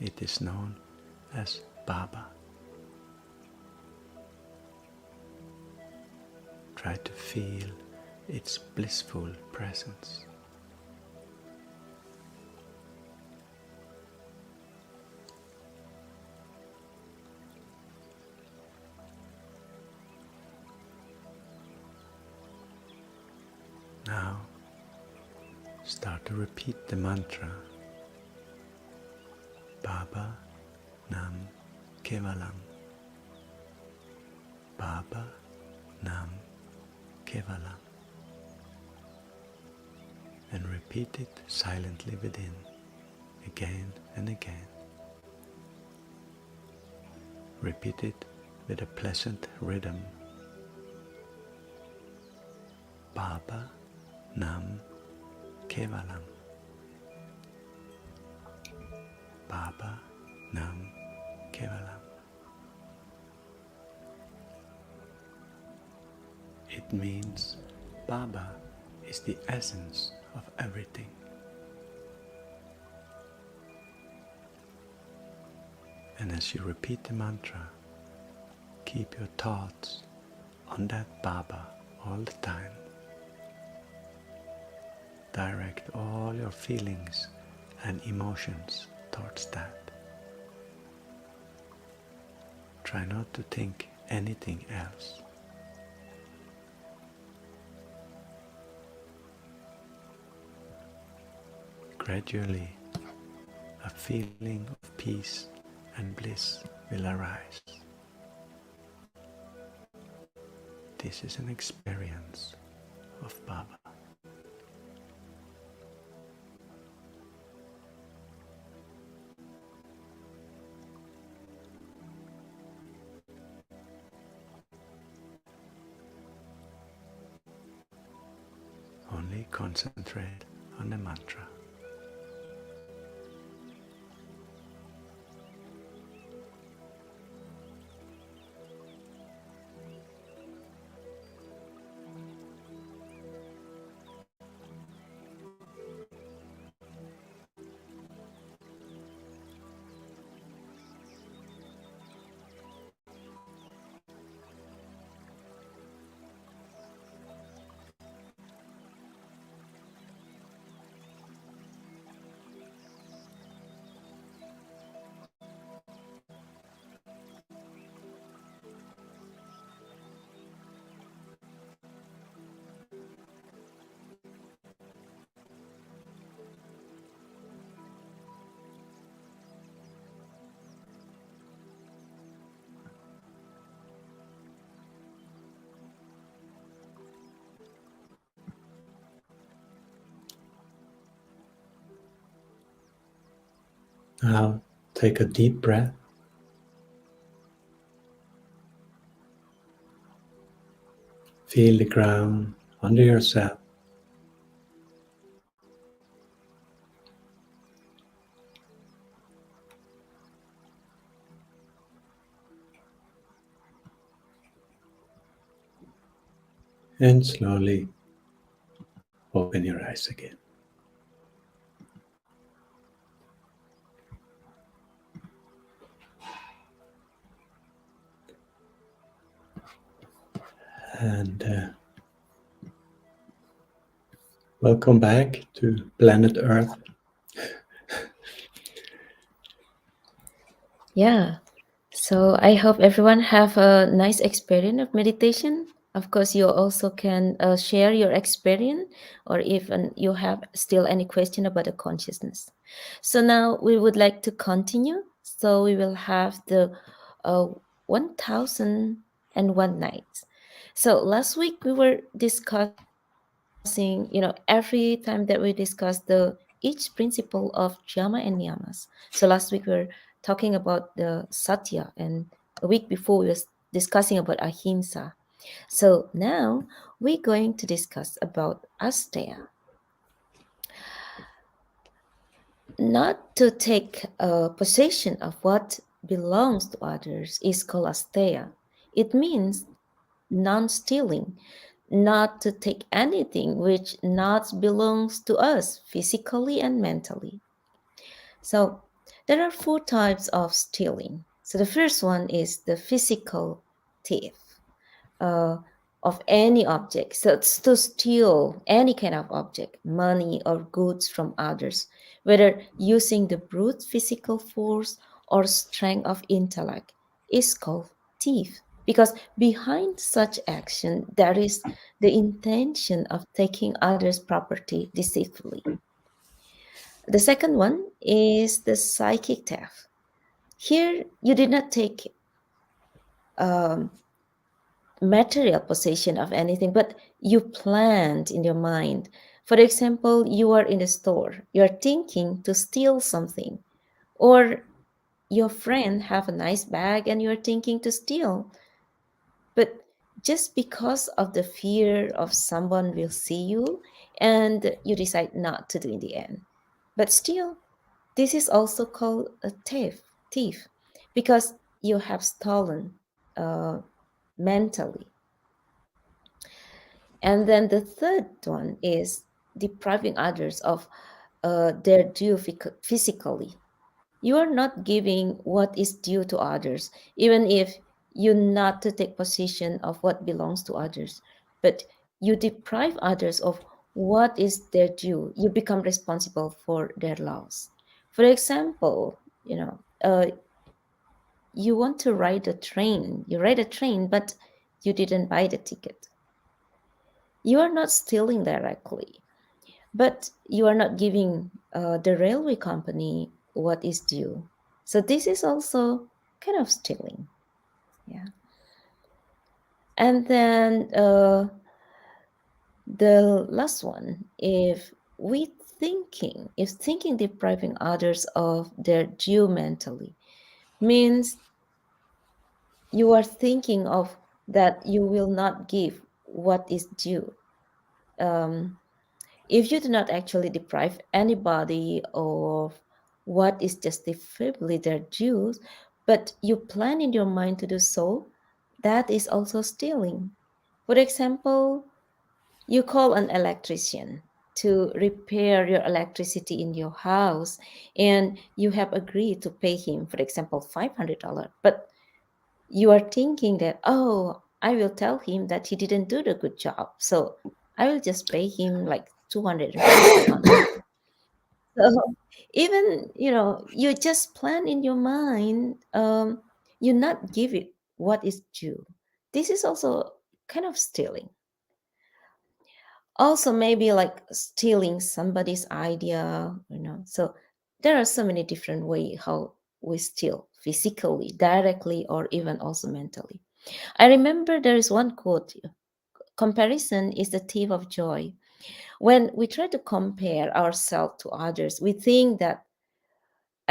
It is known as Baba. Try to feel its blissful presence. Now, start to repeat the mantra Baba Nam Kevalam. Baba Nam Kevalam. And repeat it silently within, again and again. Repeat it with a pleasant rhythm. Baba Nam Kevalam. Baba Nam Kevalam. It means Baba is the essence of everything. And as you repeat the mantra, keep your thoughts on that Baba all the time. Direct all your feelings and emotions towards that. Try not to think anything else. Gradually, a feeling of peace and bliss will arise. This is an experience of Baba. Only concentrate on the mantra. Now take a deep breath. Feel the ground under yourself. And slowly open your eyes again. And welcome back to planet Earth. Yeah. So I hope everyone have a nice experience of meditation. Of course, you also can share your experience, or if you have still any question about the consciousness. So now we would like to continue. So we will have the uh, 1001 nights. So last week we were discussing, every time that we discussed each principle of Yama and Niyamas. So last week we were talking about the Satya, and a week before we was discussing about Ahimsa. So now we're going to discuss about Asteya. Not to take possession of what belongs to others is called asteya. It means non-stealing, not to take anything which not belongs to us physically and mentally. So there are four types of stealing. So the first one is the physical thief uh, of any object. So it's to steal any kind of object, money or goods from others, whether using the brute physical force or strength of intellect, is called thief. Because behind such action, there is the intention of taking others' property deceitfully. The second one is the psychic theft. Here, you did not take um, material possession of anything, but you planned in your mind. For example, you are in a store, you are thinking to steal something, or your friend have a nice bag and you are thinking to steal, but just because of the fear of someone will see you, and you decide not to do in the end. But still, this is also called a thief, because you have stolen mentally. And then the third one is depriving others of their due physically. You are not giving what is due to others, even if you not to take possession of what belongs to others, but you deprive others of what is their due. You become responsible for their loss. For example, you want to ride a train. You ride a train, but you didn't buy the ticket. You are not stealing directly, but you are not giving the railway company what is due. So this is also kind of stealing. Yeah. And then the last one, if thinking depriving others of their due mentally, means you are thinking of that you will not give what is due. Um, if you do not actually deprive anybody of what is justifiably their dues, but you plan in your mind to do so, that is also stealing. For example, you call an electrician to repair your electricity in your house, and you have agreed to pay him, for example, $500. But you are thinking that, oh, I will tell him that he didn't do the good job. So I will just pay him like 250 only. So even, you just plan in your mind, you not give it what is due. This is also kind of stealing. Also, maybe like stealing somebody's idea, So there are so many different ways how we steal physically, directly, or even also mentally. I remember there is one quote: comparison is the thief of joy. When we try to compare ourselves to others, I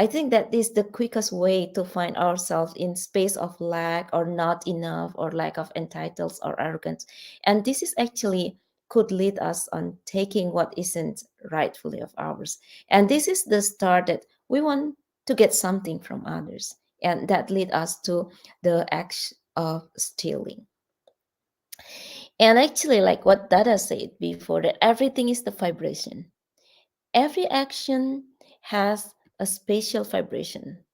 think that is the quickest way to find ourselves in space of lack or not enough or lack of entitles or arrogance. And this is actually could lead us on taking what isn't rightfully of ours. And this is the start that we want to get something from others. And that lead us to the act of stealing. And actually, like what Dada said before, that everything is the vibration. Every action has a spatial vibration.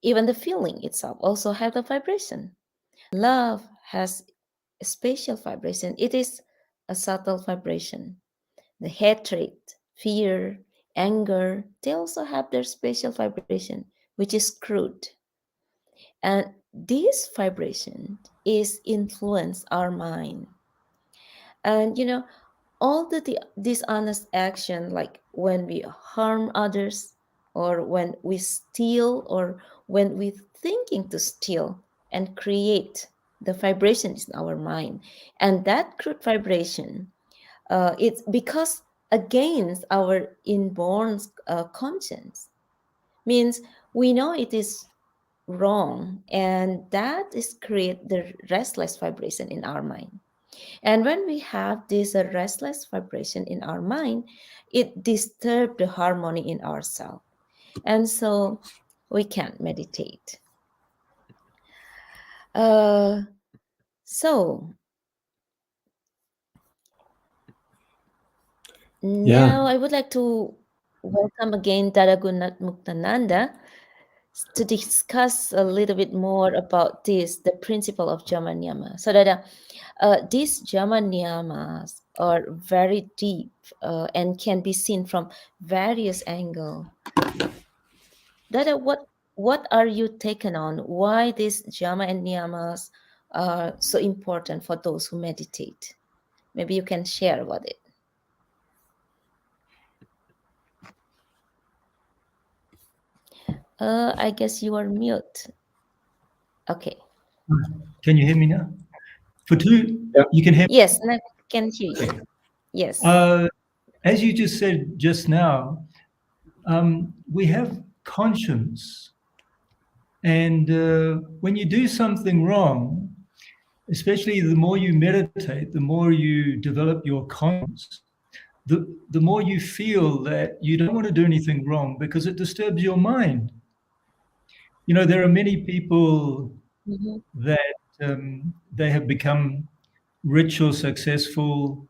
Even the feeling itself also have the vibration. Love has a spatial vibration. It is a subtle vibration. The hatred, fear, anger, they also have their spatial vibration, which is crude. And this vibration is influence our mind. And all the dishonest action, like when we harm others, or when we steal, or when we're thinking to steal and create the vibrations in our mind. And that crude vibration, it's because against our inborn conscience, means we know it is wrong, and that is create the restless vibration in our mind. And when we have this restless vibration in our mind, it disturbs the harmony in ourselves, and so we can't meditate. So Yeah, now I would like to welcome again Dada Gunamuktananda to discuss a little bit more about this, the principle of Jama Niyama. So Dada, these Jama Niyamas are very deep and can be seen from various angles. Dada, what are you taken on? Why these Jama and Niyamas are so important for those who meditate? Maybe you can share about it. I guess you are mute. Okay. Can you hear me now? For two, yeah, you can hear me. Yes, I can hear you. Yes. As you just said just now, we have conscience. And when you do something wrong, especially the more you meditate, the more you develop your conscience, the more you feel that you don't want to do anything wrong because it disturbs your mind. You know, there are many people Mhm. that they have become rich or successful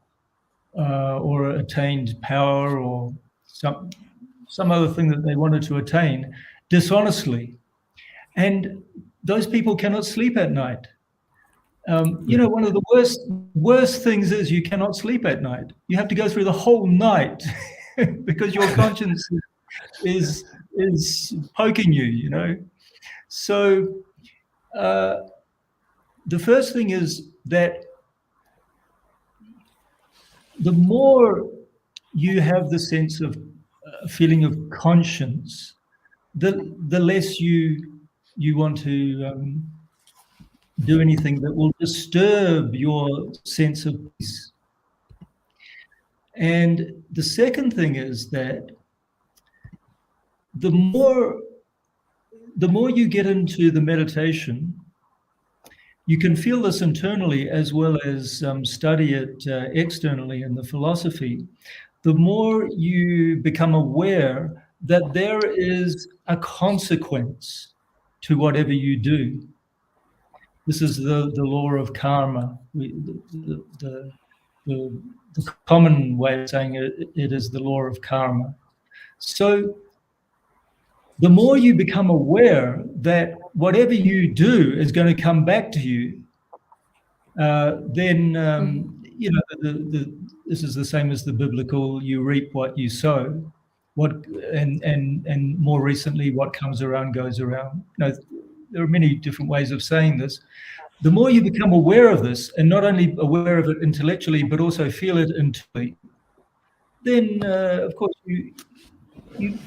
or attained power or some other thing that they wanted to attain dishonestly. And those people cannot sleep at night. You know, one of the worst things is you cannot sleep at night. You have to go through the whole night because your conscience is poking you. You know, so the first thing is that the more you have the sense of feeling of conscience, the less you want to do anything that will disturb your sense of peace. And the second thing is that the more you get into the meditation, you can feel this internally as well as study it externally in the philosophy. The more you become aware that there is a consequence to whatever you do. This is the law of karma. The common way of saying it is the law of karma. So the more you become aware that whatever you do is going to come back to you, then you know this is the same as the biblical: you reap what you sow. And more recently, what comes around goes around. You know, there are many different ways of saying this. The more you become aware of this, and not only aware of it intellectually, but also feel it internally, then of course you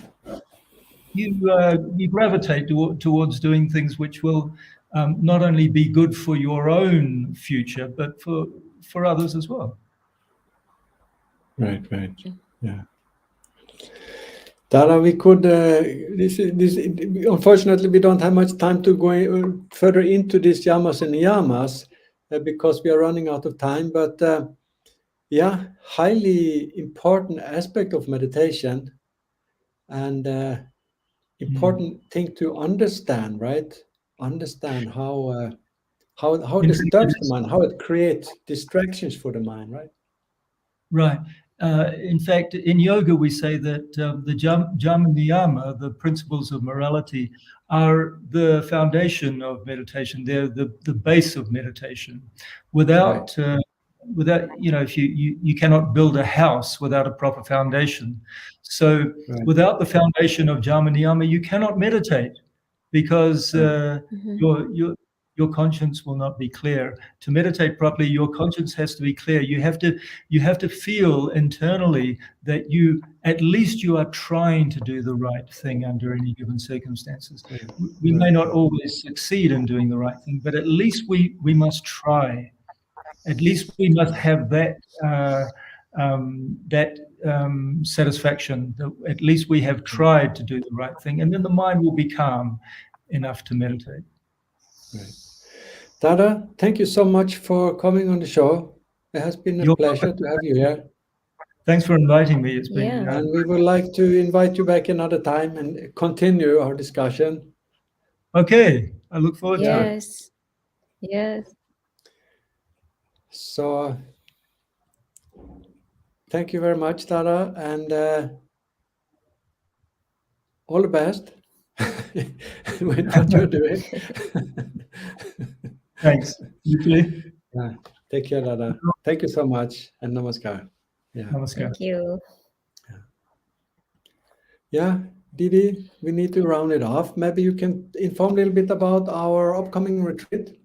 gravitate towards doing things which will not only be good for your own future, but for others as well. right, yeah. Dara, we could. Unfortunately, we don't have much time to go further into these yamas and niyamas because we are running out of time. But yeah, highly important aspect of meditation, and important thing to understand. Right? Understand how it disturbs the mind, how it creates distractions for the mind. Right? Right. In fact, in yoga, we say that the Jama Niyama, the principles of morality, are the foundation of meditation. They're the base of meditation. Without, you know, if you cannot build a house without a proper foundation. So without the foundation of Jama Niyama, you cannot meditate because your your conscience will not be clear. To meditate properly, your conscience has to be clear. You have to feel internally that at least you are trying to do the right thing under any given circumstances. We may not always succeed in doing the right thing, but at least we must try. At least we must have that satisfaction. That at least we have tried to do the right thing, and then the mind will be calm enough to meditate. Right. Dada, thank you so much for coming on the show. It has been a You're pleasure welcome. to have you here. Thanks for inviting me. It's been Yeah. And we would like to invite you back another time and continue our discussion. okay. I look forward to it. Yes. Yes. So thank you very much, Dada, and all the best with what you're doing. Thanks. You too. Yeah. Take care, Dada. Thank you so much, and namaskar. Yeah. Namaskar. Thank you. Yeah, Didi, we need to round it off. Maybe you can inform a little bit about our upcoming retreat.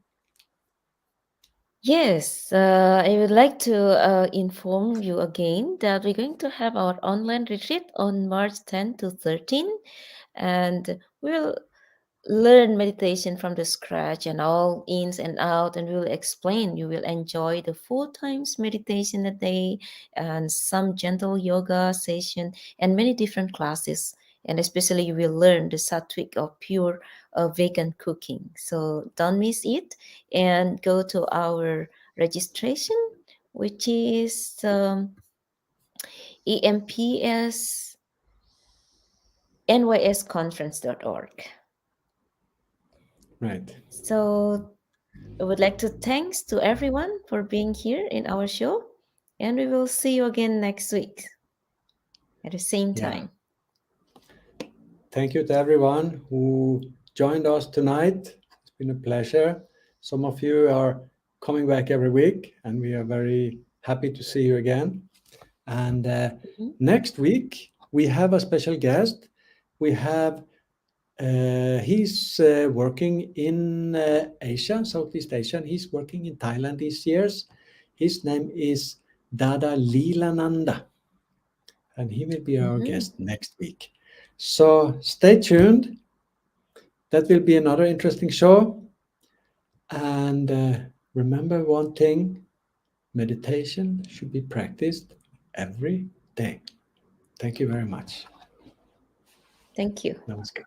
Yes, I would like to inform you again that we're going to have our online retreat on March 10 to 13, and we'll learn meditation from the scratch and all ins and out, and we'll explain. You will enjoy the 4 times meditation a day and some gentle yoga session and many different classes, and especially you will learn the sattvic of pure vegan cooking. So don't miss it, and go to our registration, which is empsnysconference.org. Right. So I would like to thanks to everyone for being here in our show, and we will see you again next week at the same Yeah. time. Thank you to everyone who joined us tonight. It's been a pleasure. Some of you are coming back every week, and we are very happy to see you again. And next week, we have a special guest. We have, he's working in Asia, Southeast Asia. He's working in Thailand these years. His name is Dada Leelananda, and he will be our guest next week. So stay tuned. That will be another interesting show. And remember one thing, meditation should be practiced every day. Thank you very much. Thank you. Namaskar.